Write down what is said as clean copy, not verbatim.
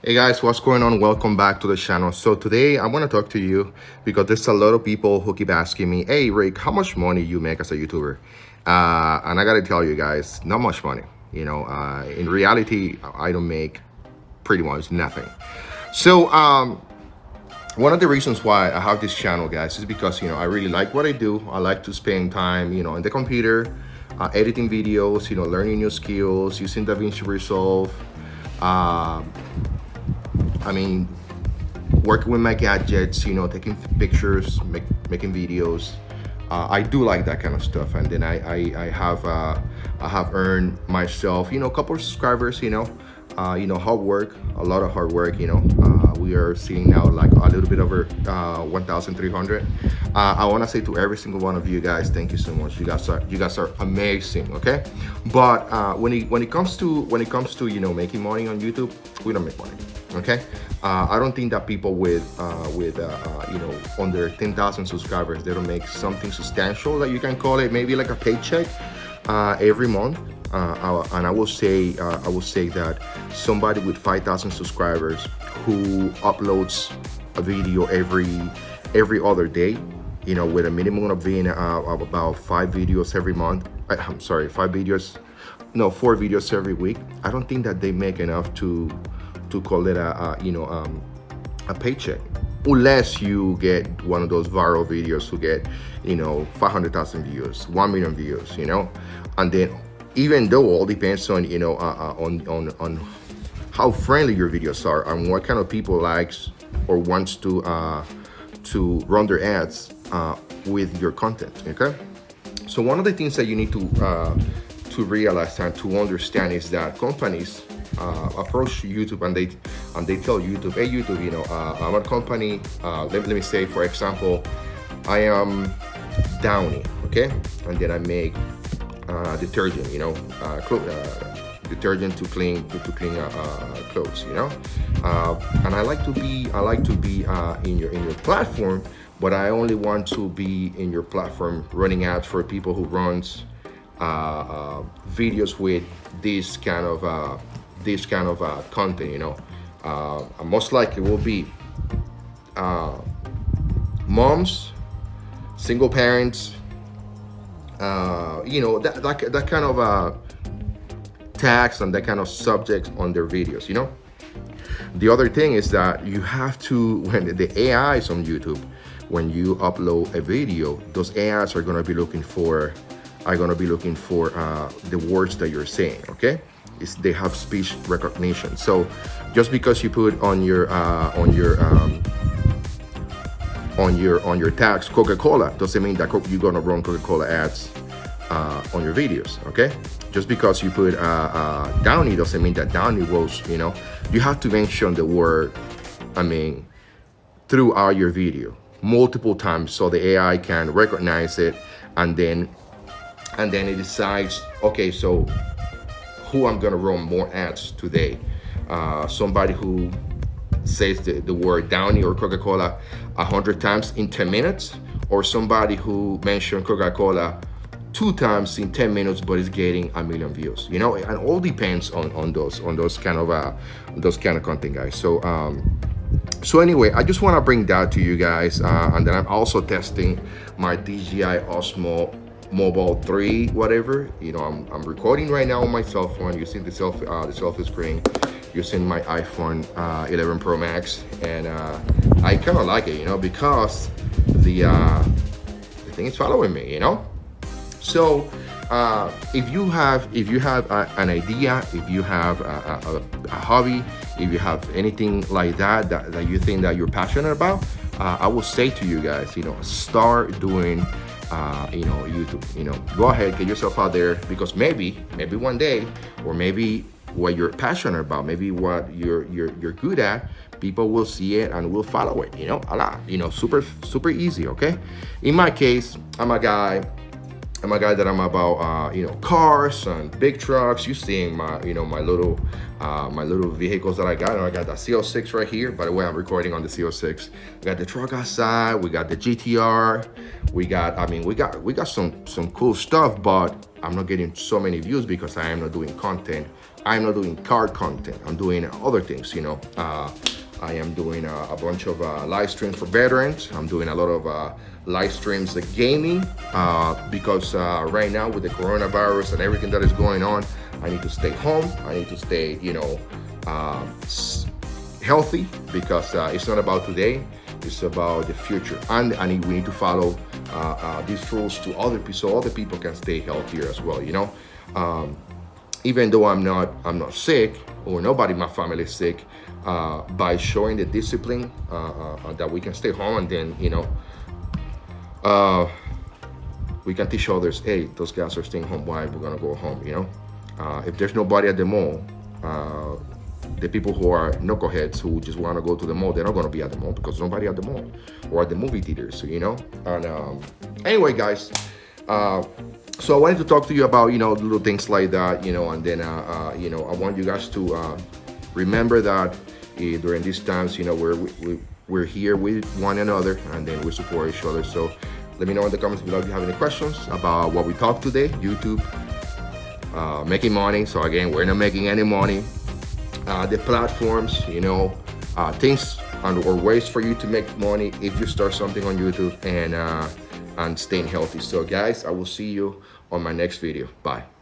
Hey guys, what's going on? Welcome back to the channel. So today I want to talk to you because there's a lot of people who keep asking me, "Hey Rick, how much money you make as a YouTuber?" And I gotta tell you guys, not much money. In reality, I don't make pretty much nothing. So one of the reasons why I have this channel, guys, is because I really like what I do. I like to spend time, on the computer, editing videos, learning new skills, using DaVinci Resolve. Uh, I mean, working with my gadgets, taking pictures, making videos. I do like that kind of stuff, and then I have earned myself, a couple of subscribers, hard work, a lot of hard work. We are seeing now like a little bit over 1,300. I want to say to every single one of you guys, thank you so much. You guys are amazing. Okay, but when it comes to making money on YouTube, we don't make money. Okay, I don't think that people with under 10,000 subscribers, they don't make something substantial that you can call it maybe like a paycheck every month. And I will say that somebody with 5,000 subscribers who uploads a video every other day, with a minimum of being of about 5 videos every month. I'm sorry, 5 videos, no, 4 videos every week. I don't think that they make enough to call it a paycheck, unless you get one of those viral videos who get 500,000 views, 1 million views, and then even though all depends on on how friendly your videos are and what kind of people likes or wants to run their ads with your content. Okay, so one of the things that you need to realize and to understand is that companies approach YouTube and they tell YouTube, "Hey YouTube, I'm a company. Let me say, for example, I am Downy, okay, and then I make detergent, detergent to clean clothes, and I like to be in your platform, but I only want to be in your platform running ads for people who runs videos with this kind of content. Most likely will be moms, single parents, that kind of tags and that kind of subjects on their videos. The other thing is that you have to, when the AIs on YouTube, when you upload a video, those AIs are going to be looking for the words that you're saying. Okay, they have speech recognition. So just because you put on your tags Coca-Cola doesn't mean that you're gonna run Coca-Cola ads on your videos. Okay, just because you put Downy doesn't mean that Downy will. You have to mention the word, throughout your video multiple times so the AI can recognize it, and then it decides, okay, so who I'm gonna run more ads today. Somebody who says the word Downy or Coca-Cola 100 times in 10 minutes, or somebody who mentioned Coca-Cola 2 times in 10 minutes but is getting 1 million views. It all depends on those kind of content, guys. So anyway, I just want to bring that to you guys, and then I'm also testing my DJI Osmo Mobile 3, whatever. I'm recording right now on my cell phone using the selfie screen, using my iPhone 11 Pro Max, and I kind of like it, because the thing is following me. So if you have an idea, if you have a hobby, if you have anything like that you think that you're passionate about, I will say to you guys, start doing YouTube. Go ahead, get yourself out there, because maybe one day, or maybe what you're passionate about, maybe what you're good at, people will see it and will follow it. A lot. Super easy. Okay. In my case, I'm a guy that I'm about cars and big trucks. You seeing my my little vehicles that I got. I got the CO6 right here. By the way, I'm recording on the CO6. We got the truck outside. We got the GTR. We got some cool stuff, but I'm not getting so many views because I am not doing content I'm not doing car content. I'm doing other things, you know. I am doing a bunch of live streams for veterans. I'm doing a lot of live streams like gaming because right now with the coronavirus and everything that is going on, I need to stay home. I need to stay, you know, healthy because it's not about today. It's about the future, and we need to follow these rules to other people so other people can stay healthier as well. You know, even though I'm not sick or nobody in my family is sick, by showing the discipline that we can stay home, and then you know, we can teach others, hey, those guys are staying home. Why we're gonna go home? You know, if there's nobody at the mall. The people who are knuckleheads who just want to go to the mall, they're not going to be at the mall because nobody at the mall or at the movie theaters. So, you know, and anyway, guys, so I wanted to talk to you about, you know, little things like that, you know, and then, you know, I want you guys to remember that during these times, you know, we're here with one another, and then we support each other. So let me know in the comments below if you have any questions about what we talked today. YouTube, making money. So again, we're not making any money. The platforms, you know, things or ways for you to make money if you start something on YouTube, and staying healthy. So guys, I will see you on my next video. Bye.